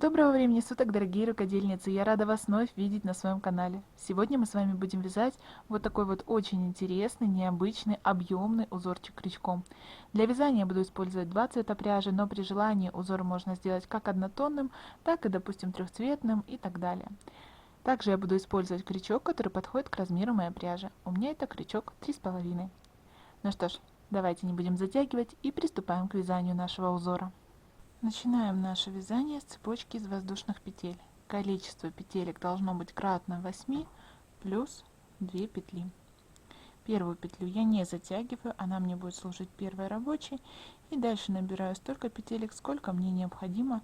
Доброго времени суток, дорогие рукодельницы! Я рада вас вновь видеть на своем канале. Сегодня мы с вами будем вязать вот такой вот очень интересный, необычный, объемный узорчик крючком. Для вязания я буду использовать два цвета пряжи, но при желании узор можно сделать как однотонным, так и, допустим, трехцветным и так далее. Также я буду использовать крючок, который подходит к размеру моей пряжи. У меня это крючок 3,5. Ну что ж, давайте не будем затягивать и приступаем к вязанию нашего узора. Начинаем наше вязание с цепочки из воздушных петель. Количество петелек должно быть кратно 8 плюс 2 петли. Первую петлю я не затягиваю, она мне будет служить первой рабочей. И дальше набираю столько петелек, сколько мне необходимо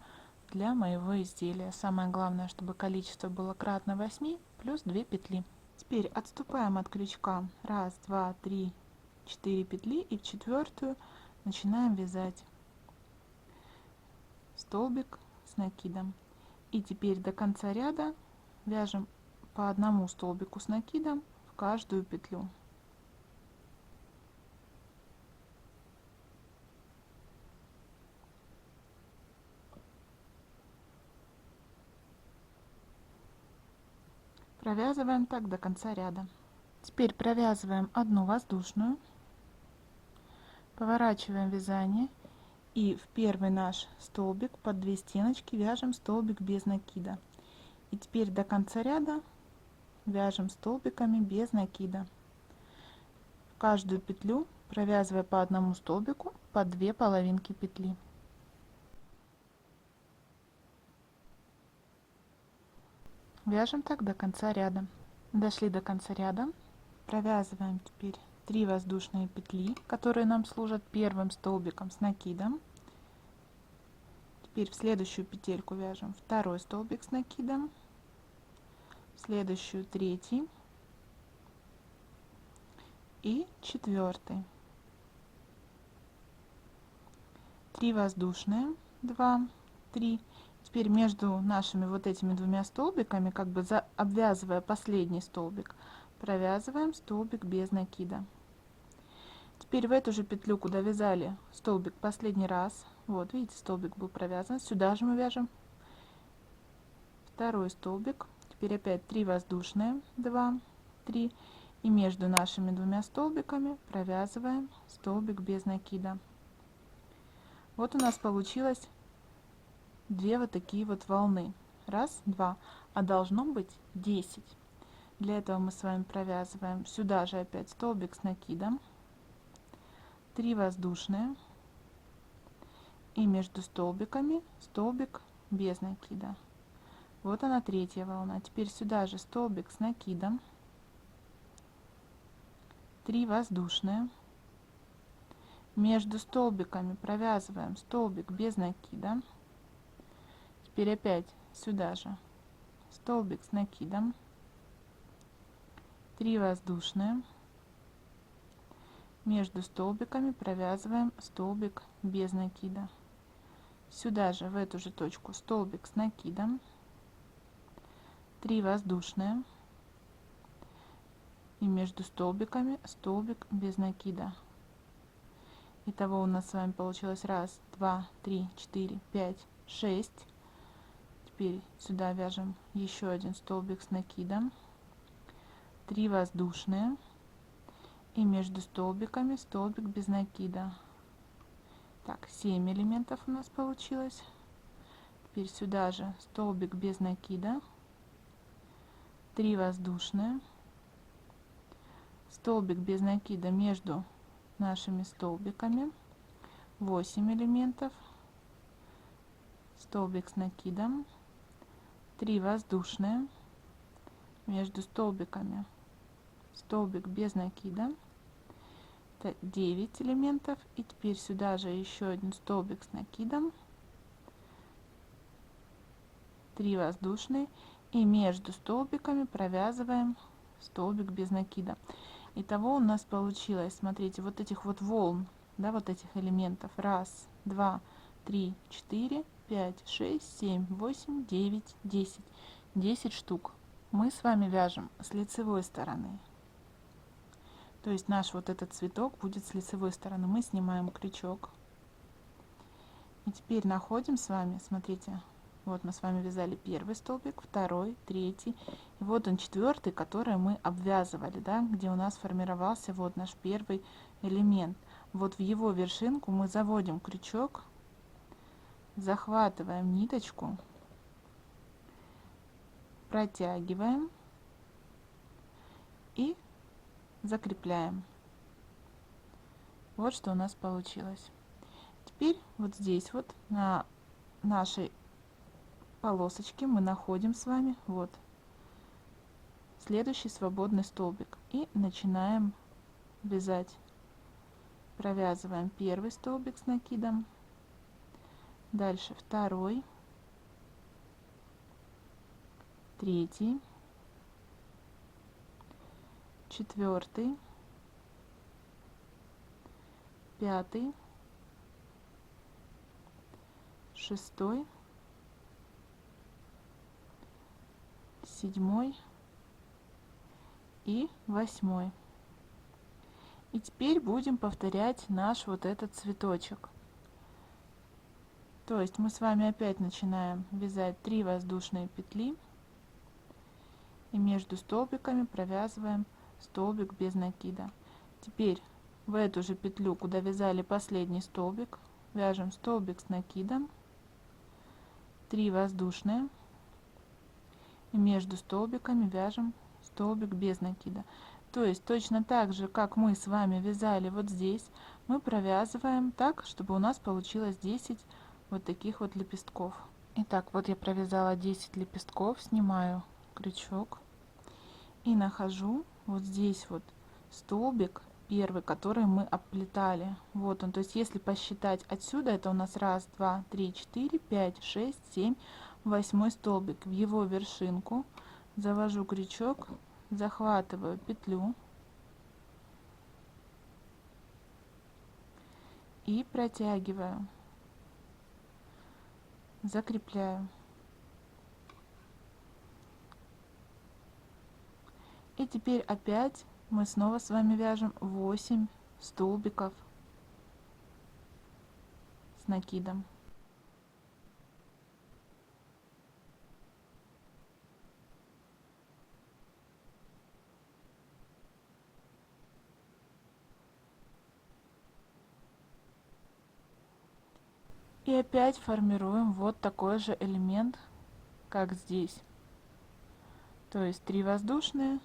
для моего изделия. Самое главное, чтобы количество было кратно 8 плюс 2 петли. Теперь отступаем от крючка 1, 2, 3, 4 петли и в четвертую начинаем вязать столбик с накидом. И теперь до конца ряда вяжем по одному столбику с накидом в каждую петлю. Провязываем так до конца ряда. Теперь провязываем одну воздушную, поворачиваем вязание и в первый наш столбик под 2 стеночки вяжем столбик без накида. И теперь до конца ряда вяжем столбиками без накида. В каждую петлю провязывая по одному столбику по 2 половинки петли. Вяжем так до конца ряда. Дошли до конца ряда, провязываем теперь 3 воздушные петли, которые нам служат первым столбиком с накидом. Теперь в следующую петельку вяжем второй столбик с накидом, в следующую третий и четвертый. 3 воздушные, 2, 3. Теперь между нашими вот этими двумя столбиками, как бы обвязывая последний столбик, провязываем столбик без накида. Теперь в эту же петлю, куда вязали столбик последний раз, вот видите, столбик был провязан, сюда же мы вяжем второй столбик. Теперь опять 3 воздушные, 2, 3, и между нашими двумя столбиками провязываем столбик без накида. Вот у нас получилось 2 вот такие вот волны. Раз, два, а должно быть 10. Для этого мы с вами провязываем сюда же опять столбик с накидом, 3 воздушные и между столбиками столбик без накида. Вот она третья волна. Теперь сюда же столбик с накидом, 3 воздушные, между столбиками провязываем столбик без накида. Теперь опять сюда же столбик с накидом, 3 воздушные, между столбиками провязываем столбик без накида. Сюда же в эту же точку столбик с накидом, 3 воздушные и между столбиками столбик без накида. Итого у нас с вами получилось 1, 2, 3, 4, 5, 6. Теперь сюда вяжем еще один столбик с накидом, 3 воздушные и между столбиками столбик без накида. Так, 7 элементов у нас получилось. Теперь сюда же столбик без накида, 3 воздушные, столбик без накида между нашими столбиками, 8 элементов, столбик с накидом, 3 воздушные, между столбиками столбик без накида, 9 элементов, и теперь сюда же еще один столбик с накидом, 3 воздушные и между столбиками провязываем столбик без накида. Итого у нас получилось, смотрите, вот этих вот волн, да, вот этих элементов 1, 2, 3, 4, 5, 6, 7, 8, 9, 10. 10 штук мы с вами вяжем с лицевой стороны. То есть наш вот этот цветок будет с лицевой стороны. Мы снимаем крючок. И теперь находим с вами, смотрите, Вот мы с вами вязали первый столбик, второй, третий. И вот он четвертый, который мы обвязывали, да, где у нас формировался вот наш первый элемент. Вот в его вершинку мы заводим крючок, захватываем ниточку, протягиваем и закрепляем. Вот что у нас получилось. Теперь вот здесь вот на нашей полосочке мы находим с вами вот следующий свободный столбик и начинаем вязать. Провязываем первый столбик с накидом, дальше второй, третий, четвертый, пятый, шестой, седьмой и восьмой. И теперь будем повторять наш вот этот цветочек. То есть мы с вами опять начинаем вязать 3 воздушные петли и между столбиками провязываем столбик без накида. Теперь в эту же петлю, куда вязали последний столбик, вяжем столбик с накидом, 3 воздушные и между столбиками вяжем столбик без накида. То есть точно так же, как мы с вами вязали вот здесь, мы провязываем так, чтобы у нас получилось 10 вот таких вот лепестков. Итак, вот я провязала 10 лепестков, снимаю крючок и нахожу вот здесь вот столбик первый, который мы оплетали. Вот он. То есть если посчитать отсюда, это у нас 1, 2, 3, 4, 5, 6, 7, 8 столбик. В его вершинку завожу крючок, захватываю петлю и протягиваю, закрепляю. И теперь опять мы снова с вами вяжем 8 столбиков с накидом. И опять формируем вот такой же элемент, как здесь. То есть 3 воздушные,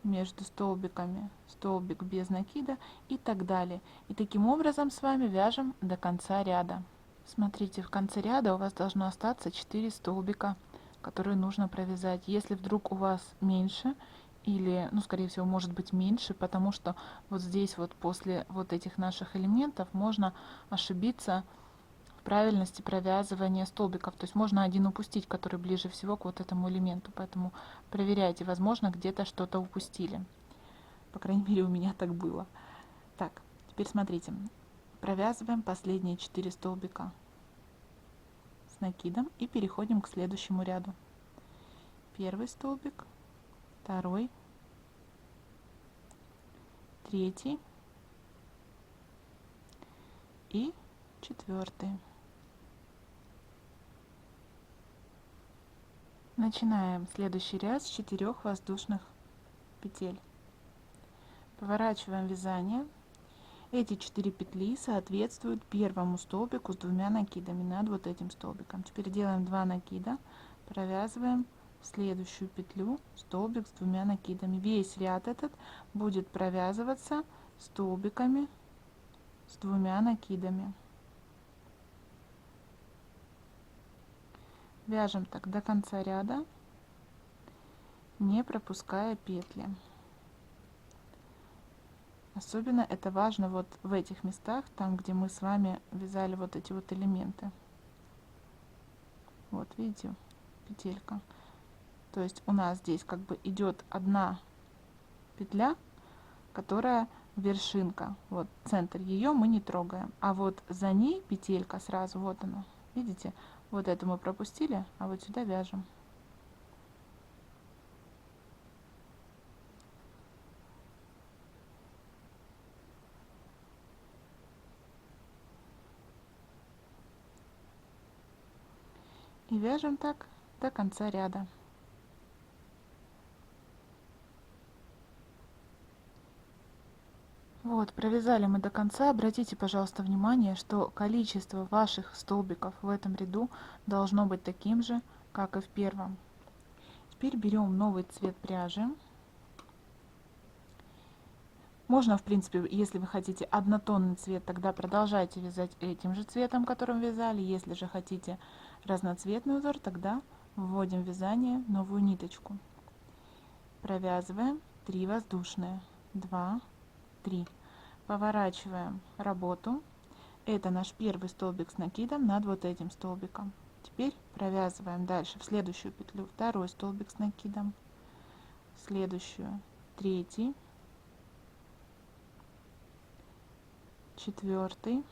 между столбиками столбик без накида и так далее. И таким образом с вами вяжем до конца ряда. Смотрите, в конце ряда у вас должно остаться 4 столбика, которые нужно провязать. Если вдруг у вас меньше, или, ну, скорее всего, может быть меньше, потому что вот здесь вот после вот этих наших элементов можно ошибиться в правильности провязывания столбиков. То есть можно один упустить, который ближе всего к вот этому элементу. Поэтому проверяйте, возможно, где-то что-то упустили. По крайней мере, у меня так было. Так, теперь смотрите. Провязываем последние 4 столбика с накидом и переходим к следующему ряду. Первый столбик, второй, третий и четвертый. Начинаем следующий ряд с 4 воздушных петель. Поворачиваем вязание. Эти 4 петли соответствуют первому столбику с 2 накидами над вот этим столбиком. Теперь делаем 2 накида, провязываем в следующую петлю столбик с 2 накидами. Весь ряд этот будет провязываться столбиками с 2 накидами. Вяжем так до конца ряда, не пропуская петли. Особенно это важно вот в этих местах, там, где мы с вами вязали вот эти вот элементы. Вот, видите, петелька. То есть у нас здесь как бы идет одна петля, которая вершинка. Вот центр ее мы не трогаем. А вот за ней петелька сразу, вот она. Видите, вот эту мы пропустили, а вот сюда вяжем. И вяжем так до конца ряда. Вот, провязали мы до конца. Обратите, пожалуйста, внимание, что количество ваших столбиков в этом ряду должно быть таким же, как и в первом. Теперь берем новый цвет пряжи. Можно, в принципе, если вы хотите однотонный цвет, тогда продолжайте вязать этим же цветом, которым вязали. Если же хотите разноцветный узор, тогда вводим в вязание новую ниточку. Провязываем 3 воздушные, 2, 3. Поворачиваем работу. Это наш первый столбик с накидом над вот этим столбиком. Теперь провязываем дальше в следующую петлю второй столбик с накидом, в следующую третий, четвертый,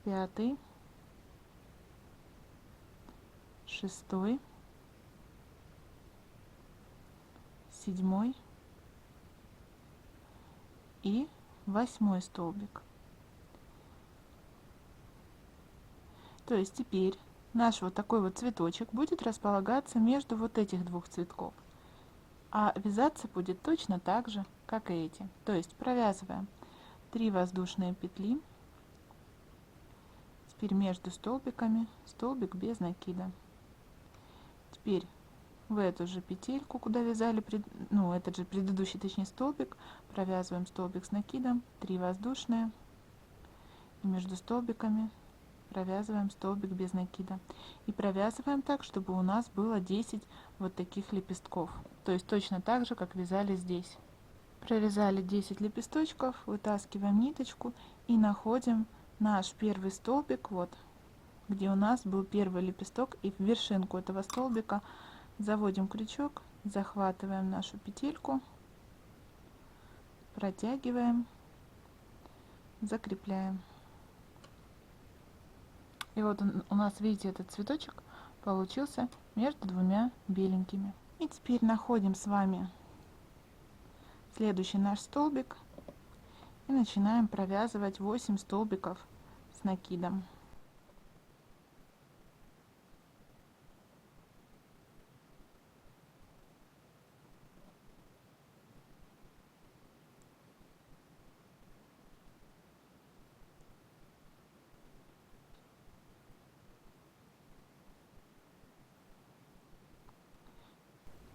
пятый, шестой, седьмой и восьмой столбик. То есть теперь наш вот такой вот цветочек будет располагаться между вот этих двух цветков. А вязаться будет точно так же, как и эти. То есть провязываем 3 воздушные петли. Теперь между столбиками столбик без накида. Теперь в эту же петельку, куда вязали, этот же предыдущий, точнее, столбик, провязываем столбик с накидом, 3 воздушные, и между столбиками провязываем столбик без накида. И провязываем так, чтобы у нас было 10 вот таких лепестков. То есть точно так же, как вязали здесь. Провязали 10 лепесточков, вытаскиваем ниточку и находим наш первый столбик, вот, где у нас был первый лепесток, и в вершинку этого столбика заводим крючок, захватываем нашу петельку, протягиваем, закрепляем. И вот у нас, видите, этот цветочек получился между двумя беленькими. И теперь находим с вами следующий наш столбик и начинаем провязывать 8 столбиков с накидом.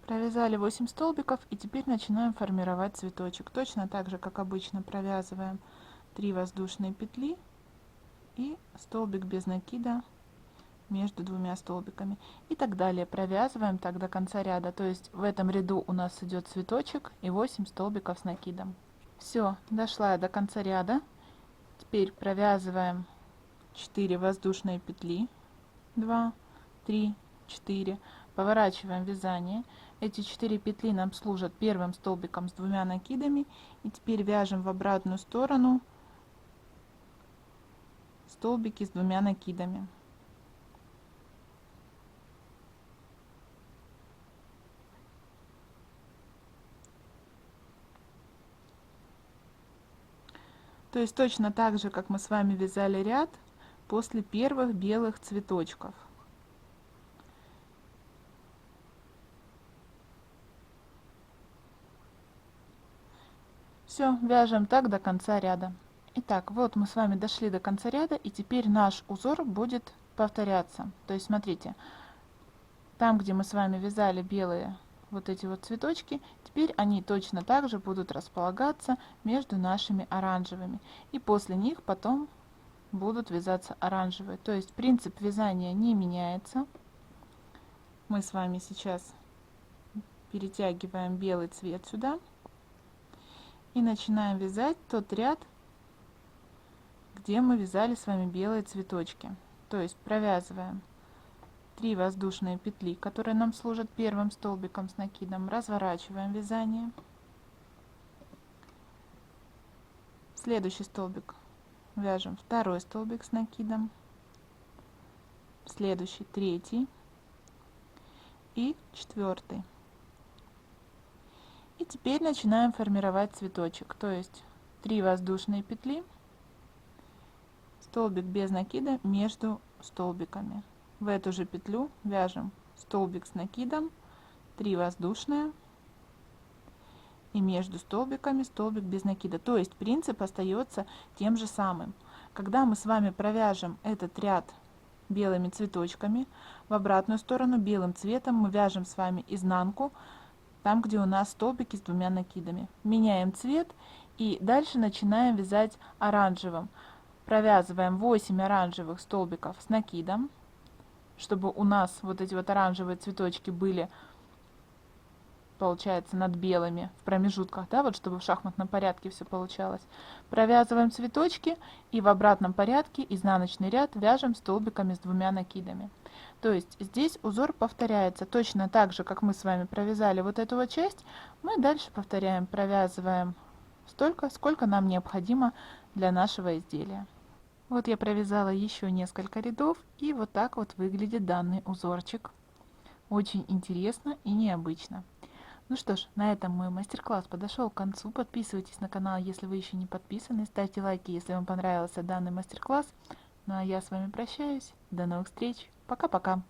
Провязали 8 столбиков и теперь начинаем формировать цветочек. Точно так же, как обычно, провязываем 3 воздушные петли и столбик без накида между двумя столбиками. И так далее. Провязываем так до конца ряда. То есть в этом ряду у нас идет цветочек и 8 столбиков с накидом. Все, дошла я до конца ряда. Теперь провязываем 4 воздушные петли. 2, 3, 4. Поворачиваем вязание. Эти 4 петли нам служат первым столбиком с двумя накидами. И теперь вяжем в обратную сторону столбики с двумя накидами. То есть точно так же, как мы с вами вязали ряд после первых белых цветочков. Все, вяжем так до конца ряда. Итак, вот мы с вами дошли до конца ряда, и теперь наш узор будет повторяться. То есть смотрите, там, где мы с вами вязали белые вот эти вот цветочки, теперь они точно так же будут располагаться между нашими оранжевыми. И после них потом будут вязаться оранжевые. То есть принцип вязания не меняется. Мы с вами сейчас перетягиваем белый цвет сюда и начинаем вязать тот ряд, где мы вязали с вами белые цветочки. То есть провязываем 3 воздушные петли, которые нам служат первым столбиком с накидом, разворачиваем вязание. В следующий столбик вяжем второй столбик с накидом, в следующий третий и четвертый. И теперь начинаем формировать цветочек, то есть 3 воздушные петли, столбик без накида между столбиками. В эту же петлю вяжем столбик с накидом, 3 воздушные, и между столбиками столбик без накида. То есть принцип остается тем же самым. Когда мы с вами провяжем этот ряд белыми цветочками, в обратную сторону белым цветом мы вяжем с вами изнанку, там где у нас столбики с двумя накидами. Меняем цвет и дальше начинаем вязать оранжевым. Провязываем 8 оранжевых столбиков с накидом, чтобы у нас вот эти вот оранжевые цветочки были, получается, над белыми в промежутках, да, вот чтобы в шахматном порядке все получалось. Провязываем цветочки и в обратном порядке изнаночный ряд вяжем столбиками с двумя накидами. То есть здесь узор повторяется точно так же, как мы с вами провязали вот эту вот часть, мы дальше повторяем, провязываем столько, сколько нам необходимо для нашего изделия. Вот я провязала еще несколько рядов, и вот так вот выглядит данный узорчик. Очень интересно и необычно. Ну что ж, на этом мой мастер-класс подошел к концу. Подписывайтесь на канал, если вы еще не подписаны. Ставьте лайки, если вам понравился данный мастер-класс. Ну а я с вами прощаюсь. До новых встреч. Пока-пока.